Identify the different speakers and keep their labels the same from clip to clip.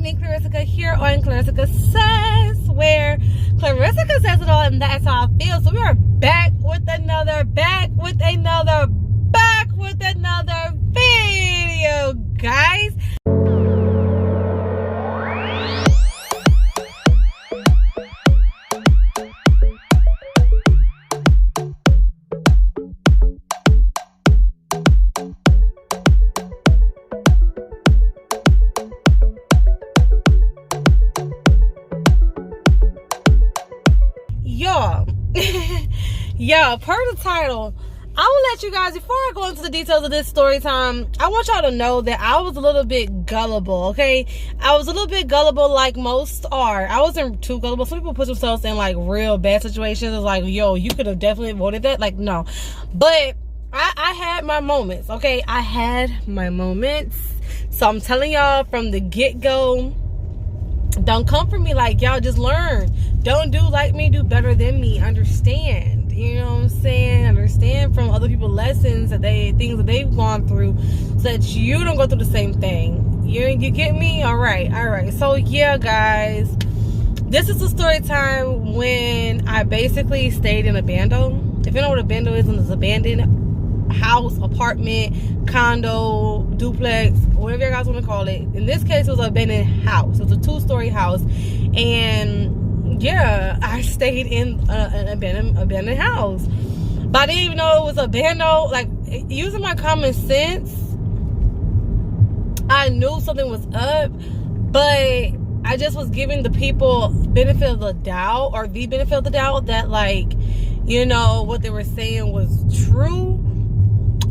Speaker 1: me, Clarissa, here on Clarissa Says, where Clarissa says it all, and that's how I feel. So we are back with another video, guys. Y'all, per the title, I will let you guys, before I go into the details of this story time, I want y'all to know that I was a little bit gullible, okay? I was a little bit gullible, like most are. I wasn't too gullible. Some people put themselves in like real bad situations. It's like, yo, you could have definitely avoided that. Like, no. But I had my moments, okay? I had my moments. So I'm telling y'all from the get-go, don't come for me like, y'all, just learn. Don't do like me, do better than me. Understand. You know what I'm saying? Understand from other people's lessons, things that they've gone through, so that you don't go through the same thing. You get me? All right. So yeah, guys, this is a story time when I basically stayed in a bando. If you know what a bando is, it's an abandoned house, apartment, condo, duplex, whatever you guys want to call it. In this case, it was an abandoned house. It was a 2-story house, and yeah, I stayed in an abandoned house. But I didn't even know it was a bando. Like, using my common sense, I knew something was up, but I just was giving the people benefit of the doubt, or the benefit of the doubt, that, like, you know, what they were saying was true.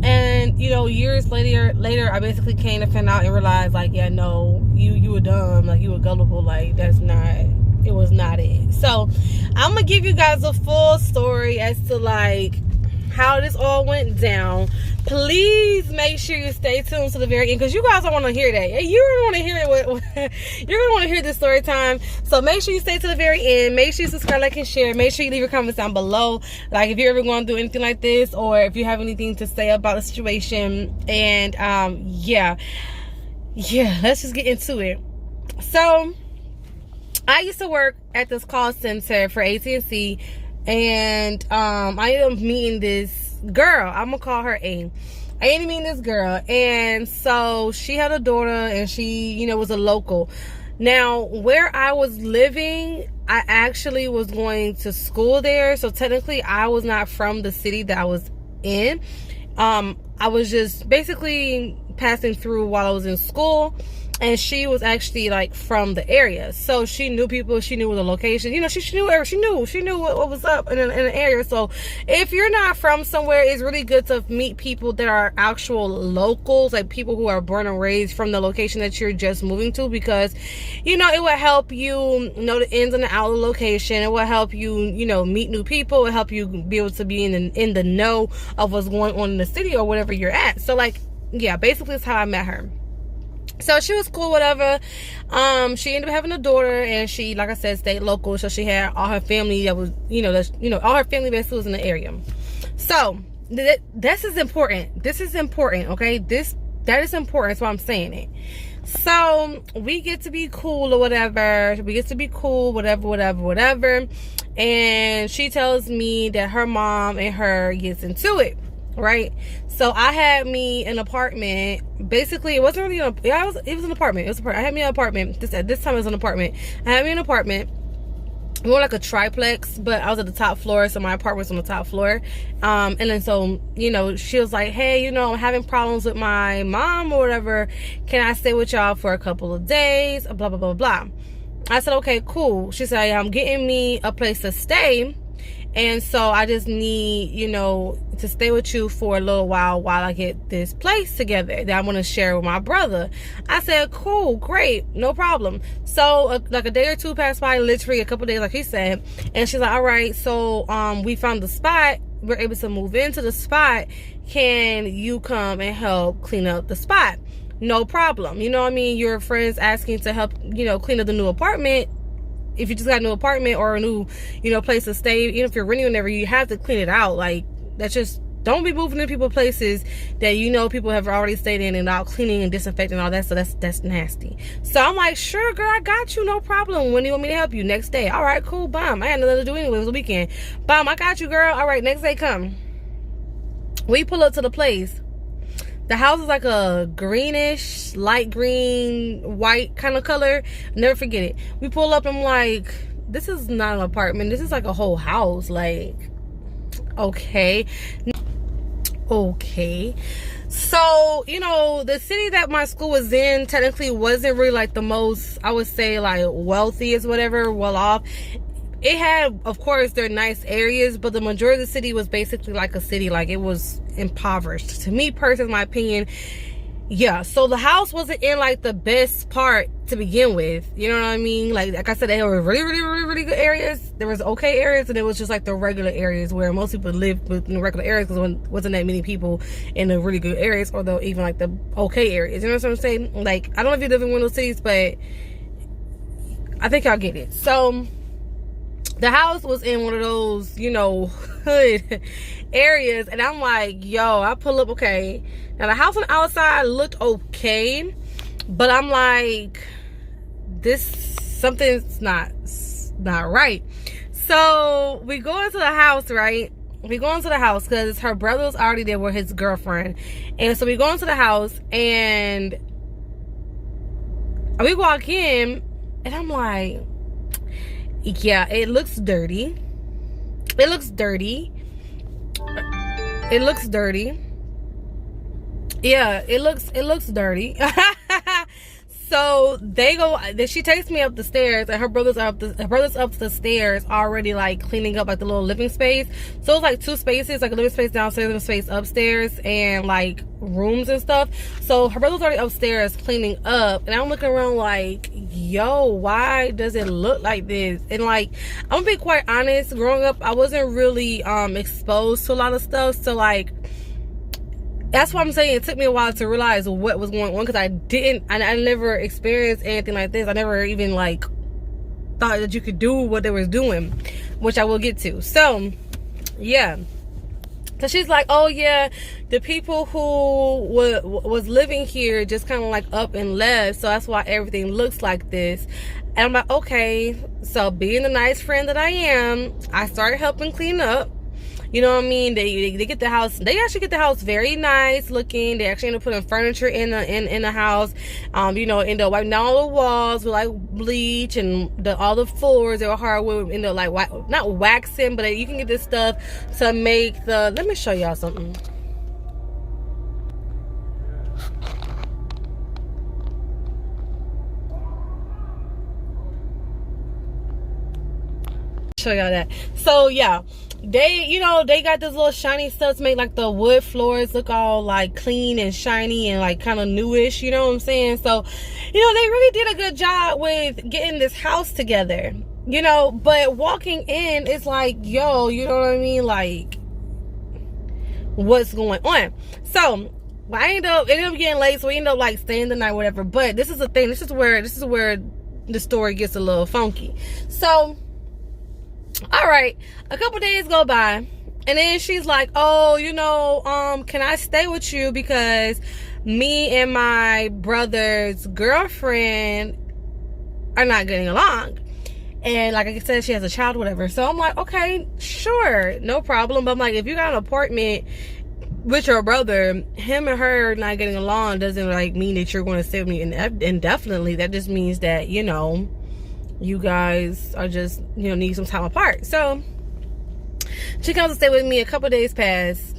Speaker 1: And, you know, years later, I basically came to find out and realized, like, yeah, no, you were dumb, like, you were gullible, like, it was not it. So I'm gonna give you guys a full story as to like how this all went down. Please make sure you stay tuned to the very end, because you guys don't want to hear that. You're gonna want to hear it. You're gonna want to hear this story time. So make sure you stay to the very end. Make sure you subscribe, like, and share. Make sure you leave your comments down below, like if you're ever going through anything like this, or if you have anything to say about the situation. And yeah, let's just get into it. So I used to work at this call center for AT&T, and I ended up meeting this girl. I'm gonna call her A. I ended up meeting this girl, and so she had a daughter, and she, you know, was a local. Now, where I was living, I actually was going to school there, so technically I was not from the city that I was in. I was just basically passing through while I was in school. And she was actually like from the area, so she knew people. She knew the location. You know, she knew what was up in the area. So if you're not from somewhere, it's really good to meet people that are actual locals, like people who are born and raised from the location that you're just moving to, because, you know, it will help you know the ins and the outs of the location. It will help you, you know, meet new people. It will help you be able to be in the know of what's going on in the city or whatever you're at. So, like, yeah, basically that's how I met her. So she was cool, whatever. She ended up having a daughter, and she, like I said, stayed local. So she had all her family that was, all her family basically was in the area. So this is important. This is important, okay? That is important. That's why I'm saying it. So we get to be cool or whatever. Whatever. And she tells me that her mom and her gets into it, right? So I had me an apartment. Basically, it wasn't really it was an apartment. I had me an apartment. At this time it was an apartment. I had me an apartment. More like a triplex, but I was at the top floor, so my apartment was on the top floor. And then so, you know, she was like, hey, you know, I'm having problems with my mom or whatever. Can I stay with y'all for a couple of days? Blah, blah, blah, blah. I said, okay, cool. She said, I'm getting me a place to stay. And so I just need, you know, to stay with you for a little while I get this place together that I'm going to share with my brother. I said, cool, great, no problem. So like a day or two passed by, literally a couple days, like he said. And she's like, all right, so we found the spot. We're able to move into the spot. Can you come and help clean up the spot? No problem. You know what I mean? Your friends asking to help, you know, clean up the new apartment. If you just got a new apartment or a new, you know, place to stay, even if you're renting whenever, you have to clean it out. Like, that's just Don't be moving to people places that you know people have already stayed in and out cleaning and disinfecting and all that. So that's nasty. So I'm like, sure, girl, I got you, no problem. When do you want me to help you? Next day. All right, cool, bam. I had nothing to do anyway. It was a weekend. Bam, I got you, girl. All right, next day come. We pull up to the place. The house is like a greenish, light green, white kind of color. Never forget it. We pull up and I'm like, this is not an apartment. This is like a whole house. Like, okay. So, you know, the city that my school was in technically wasn't really like the most, I would say, like wealthiest, whatever, well off. It had, of course, their nice areas, but the majority of the city was basically like a city. Like, it was impoverished. To me, personally, my opinion, yeah. So the house wasn't in like the best part to begin with. You know what I mean? Like I said, there were really good areas. There was okay areas, and it was just like the regular areas where most people lived within the regular areas because there wasn't that many people in the really good areas, or though even like the okay areas. You know what I'm saying? Like, I don't know if you live in one of those cities, but I think y'all get it. So the house was in one of those, you know, hood areas, and I'm like, yo, I pull up, okay. Now the house on the outside looked okay, but I'm like, something's not right. So we go into the house, right? We go into the house because her brother was already there with his girlfriend, and so we go into the house and we walk in, and I'm like, yeah, it looks dirty. It looks dirty. Yeah, it looks dirty. So she takes me up the stairs, and her brother's up the stairs already, like cleaning up like the little living space. So it's like two spaces, like a living space downstairs, living space upstairs, and like rooms and stuff. So her brother's already upstairs cleaning up, and I'm looking around like, yo, why does it look like this? And like, I'm gonna be quite honest, growing up I wasn't really exposed to a lot of stuff, so like, that's why I'm saying it took me a while to realize what was going on, because I never experienced anything like this. I never even like thought that you could do what they was doing, which I will get to. So yeah, so she's like, oh yeah, the people who was living here just kind of like up and left, so that's why everything looks like this. And I'm like, okay. So being the nice friend that I am, I started helping clean up. You know what I mean? They get the house. They actually get the house very nice looking. They actually end up putting furniture in the house. You know, end up wiping down all the walls with like bleach, and all the floors, they were hardwood. End up like not waxing, but you can get this stuff to make the. Let me show y'all something. Show y'all that. So yeah, they got this little shiny stuff to make like the wood floors look all like clean and shiny and like kind of newish, you know what I'm saying? So, you know, they really did a good job with getting this house together, you know. But walking in, it's like, yo, you know what I mean? Like, what's going on? So it ended up getting late, so we ended up like staying the night, whatever. But this is the thing. This is where the story gets a little funky. So, all right, a couple days go by, and then she's like, oh, you know, can I stay with you because me and my brother's girlfriend are not getting along, and like I said, she has a child, whatever. So I'm like, okay, sure, no problem. But I'm like, if you got an apartment with your brother, him and her not getting along doesn't like mean that you're going to stay with me indefinitely. That just means that, you know, you guys are just, you know, need some time apart. So she comes to stay with me. A couple days pass.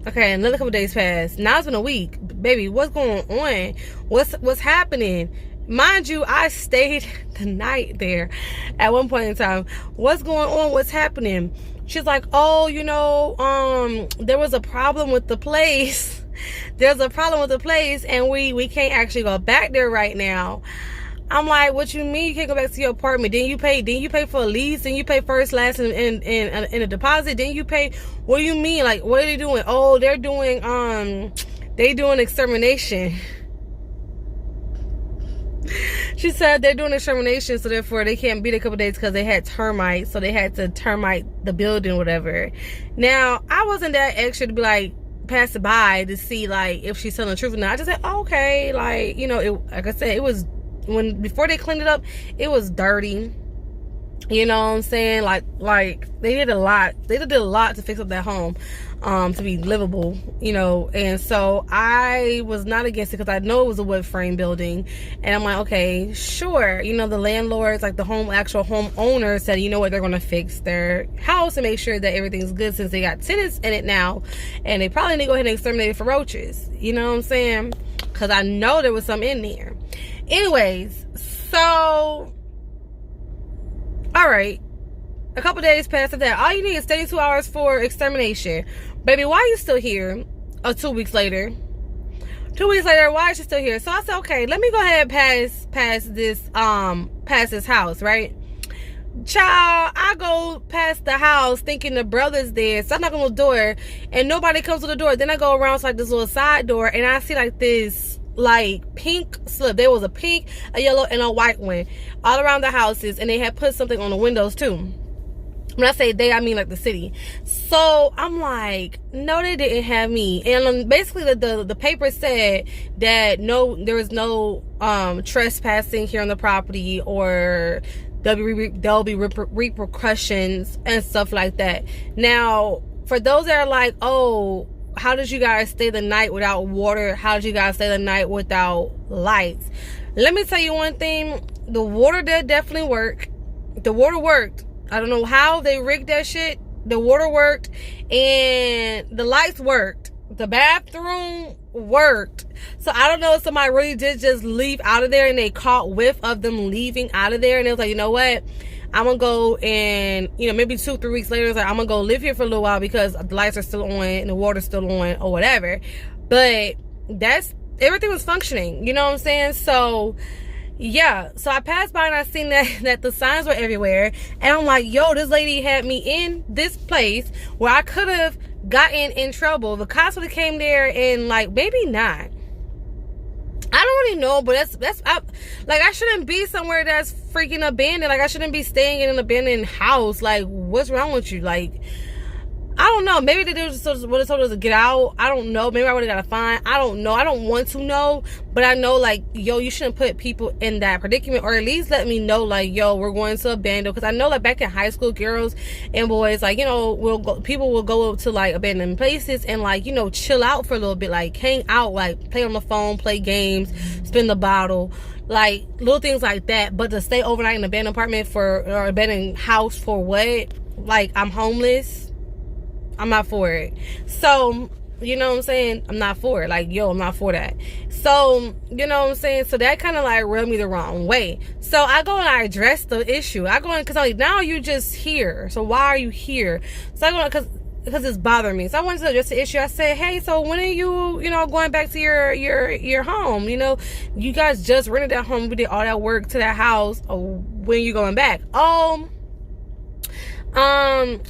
Speaker 1: Okay, another couple days pass. Now it's been a week. Baby, what's going on? What's happening? Mind you, I stayed the night there at one point in time. What's going on? What's happening? She's like, oh, you know, there was a problem with the place. There's a problem with the place, and we can't actually go back there right now. I'm like, what you mean you can't go back to your apartment? Didn't you pay for a lease? Didn't you pay first, last, and a deposit? Didn't you pay? What do you mean? Like, what are they doing? Oh, they're doing extermination. She said they're doing extermination, so therefore they can't be there a couple days because they had termites, so they had to termite the building, whatever. Now, I wasn't that extra to be like, pass it by to see like if she's telling the truth or not. I just said, oh, okay, like, you know, it, like I said, it was before they cleaned it up, it was dirty. You know what I'm saying? Like they did a lot. They did a lot to fix up that home, to be livable, you know. And so I was not against it because I know it was a wood frame building. And I'm like, okay, sure. You know, the landlords, like the actual homeowner said, you know what, they're going to fix their house and make sure that everything's good since they got tenants in it now. And they probably need to go ahead and exterminate it for roaches. You know what I'm saying? Because I know there was some in there. Anyways, so... all right, a couple days past that. All you need is 32 hours for extermination. Baby, why are you still here? 2 weeks later. 2 weeks later, why is she still here? So I said, okay, let me go ahead and pass this house, right? Child, I go past the house thinking the brother's there. So I knock on the door and nobody comes to the door. Then I go around to like this little side door and I see like this like pink slip. There was a pink, a yellow, and a white one all around the houses, and they had put something on the windows too. When I say they, I mean like the city. So I'm like, no, they didn't have me. And basically the paper said that there was no trespassing here on the property, or there'll be repercussions and stuff like that. Now, for those that are like, oh, how did you guys stay the night without water? How did you guys stay the night without lights? Let me tell you one thing. The water did definitely work. The water worked. I don't know how they rigged that shit. The water worked. And the lights worked. The bathroom worked. So I don't know if somebody really did just leave out of there and they caught whiff of them leaving out of there. And it was like, you know what? I'm gonna go and, you know, maybe 2-3 weeks later, it's like, I'm gonna go live here for a little while because the lights are still on and the water's still on or whatever. But everything was functioning, you know what I'm saying? So yeah, so I passed by and I seen that the signs were everywhere, and I'm like, yo, this lady had me in this place where I could have gotten in trouble. The cops would have came there and like, maybe not. I don't really know, but I shouldn't be somewhere that's freaking abandoned. Like, I shouldn't be staying in an abandoned house. Like, what's wrong with you? Like, I don't know. Maybe they would have told us to get out. I don't know. Maybe I would have got a fine. I don't know. I don't want to know. But I know, like, yo, you shouldn't put people in that predicament. Or at least let me know, like, yo, we're going to a bando. Because I know, like, back in high school, girls and boys, like, you know, people will go to, like, abandoned places and, like, you know, chill out for a little bit. Like, hang out, like, play on the phone, play games, spin the bottle. Like, little things like that. But to stay overnight in an abandoned apartment or abandoned house for what? Like, I'm homeless. I'm not for it. So, you know what I'm saying? I'm not for it. Like, yo, I'm not for that. So, you know what I'm saying? So that kind of like rubbed me the wrong way. So I go and I address the issue. I go in because I'm like, now you're just here. So why are you here? So I go because it's bothering me. So I wanted to address the issue. I said, hey, so when are you, you know, going back to your home? You know, you guys just rented that home. We did all that work to that house. When are you going back?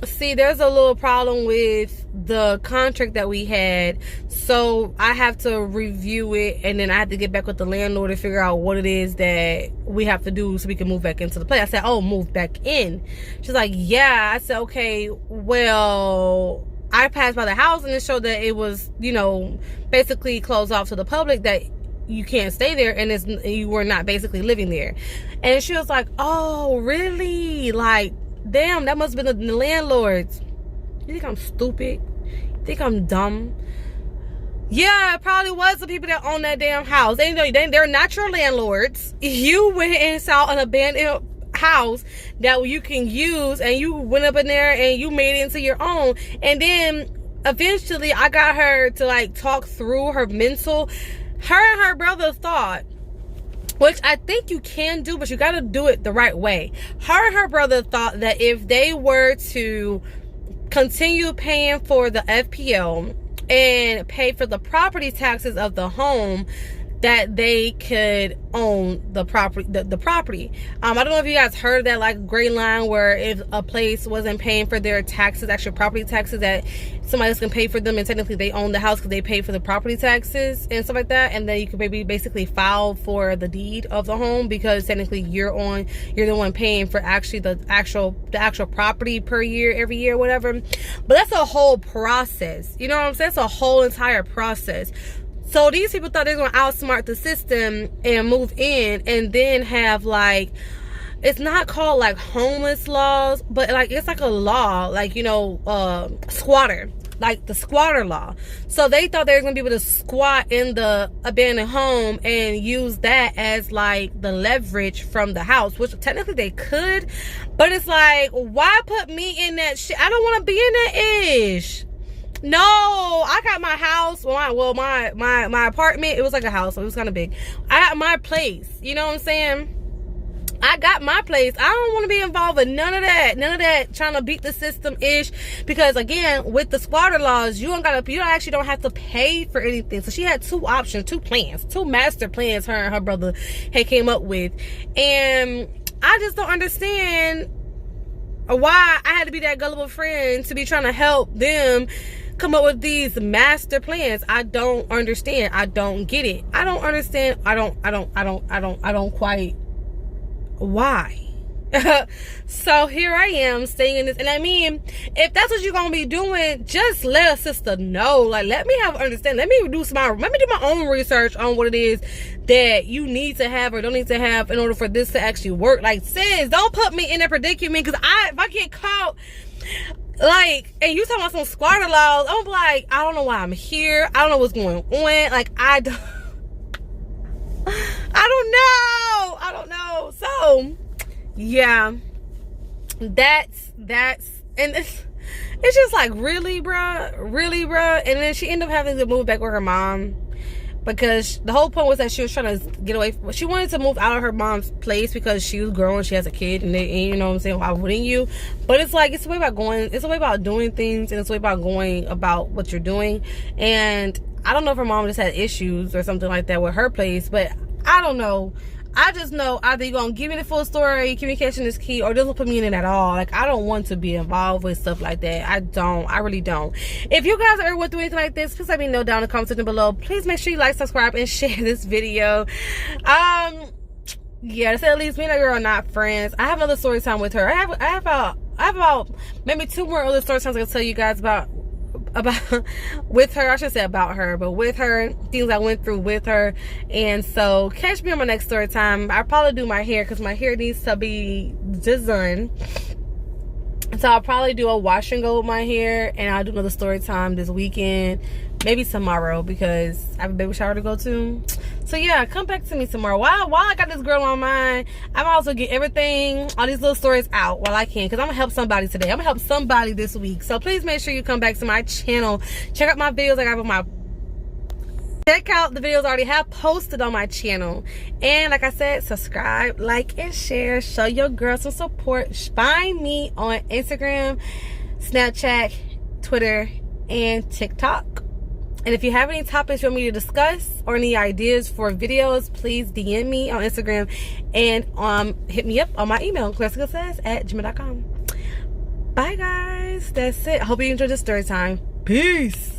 Speaker 1: See, there's a little problem with the contract that we had, so I have to review it, and then I have to get back with the landlord to figure out what it is that we have to do so we can move back into the place. I said, oh, move back in. She's like, yeah. I said, okay, well, I passed by the house and it showed that it was, you know, basically closed off to the public, that you can't stay there, and you were not basically living there. And she was like, oh, really? Like, damn, that must have been the landlords. You think I'm stupid? You think I'm dumb? Yeah, it probably was the people that own that damn house. They're not your landlords. You went and saw an abandoned house that you can use, and you went up in there and you made it into your own. And then eventually I got her to like talk through her mental. Her and her brother thought, which I think you can do, but you got to do it the right way. Her and her brother thought that if they were to continue paying for the FPL and pay for the property taxes of the home, that they could own the property. The property. I don't know if you guys heard that like gray line where if a place wasn't paying for their taxes, actual property taxes, that somebody else can pay for them, and technically they own the house because they pay for the property taxes and stuff like that. And then you can maybe basically file for the deed of the home because technically you're the one paying for actually the actual property per year, every year, whatever. But that's a whole process. You know what I'm saying? It's a whole entire process. So these people thought they were going to outsmart the system and move in and then have like, it's not called like homeless laws, but like it's like a law, like, you know, squatter, like the squatter law. So they thought they were going to be able to squat in the abandoned home and use that as like the leverage from the house, which technically they could, but it's like, why put me in that shit? I don't want to be in that ish. No, I got my house. My apartment. It was like a house. So it was kind of big. I got my place. You know what I'm saying? I got my place. I don't want to be involved with none of that trying to beat the system ish. Because again, with the squatter laws, you actually don't have to pay for anything. So she had two options, two master plans her and her brother had came up with, and I just don't understand why I had to be that gullible friend to be trying to help them come up with these master plans. I don't understand. I don't get it. I don't understand. I don't quite why. So here I am staying in this, and I mean, if that's what you're gonna be doing, just let a sister know. Like, let me have understand. Let me do my own research on what it is that you need to have or don't need to have in order for this to actually work. Like, sis, don't put me in a predicament, because if I get caught, like, and you talking about some squatter laws, I'm like, I don't know why I'm here. I don't know what's going on. Like, I don't know. So yeah, that's and it's just like, really bruh. And then she ended up having to move back with her mom, because the whole point was that she was trying to get away she wanted to move out of her mom's place because she was grown, she has a kid, and you know what I'm saying, why wouldn't you? But it's like, it's a way about doing things, and it's a way about going about what you're doing. And I don't know if her mom just had issues or something like that with her place, but I don't know. I just know either you're going to give me the full story, communication is key, or don't put me in it at all. Like, I don't want to be involved with stuff like that. I really don't. If you guys ever went through anything like this, please let me know down in the comment section below. Please make sure you like, subscribe, and share this video. Yeah, to say the least, me and that girl are not friends. I have another story time with her. I have about maybe 2 more other story times I can tell you guys about with her. I should say about her, but with her, things I went through with her. And so catch me on my next story time. I'll probably do my hair because my hair needs to be done. So I'll probably do a wash and go with my hair, and I'll do another story time this weekend, maybe tomorrow, because I have a baby shower to go to. So yeah, come back to me tomorrow. While I got this girl on mine, I'm also get everything, all these little stories out while I can, because I'm gonna help somebody today. I'm gonna help somebody this week. So please make sure you come back to my channel. Check out my videos I got on my check out the videos I already have posted on my channel. And like I said, subscribe, like, and share. Show your girl some support. Find me on Instagram, Snapchat, Twitter, and TikTok. And if you have any topics you want me to discuss or any ideas for videos, please DM me on Instagram and hit me up on my email, classicalsass@gmail.com. Bye guys. That's it. I hope you enjoyed this story time. Peace.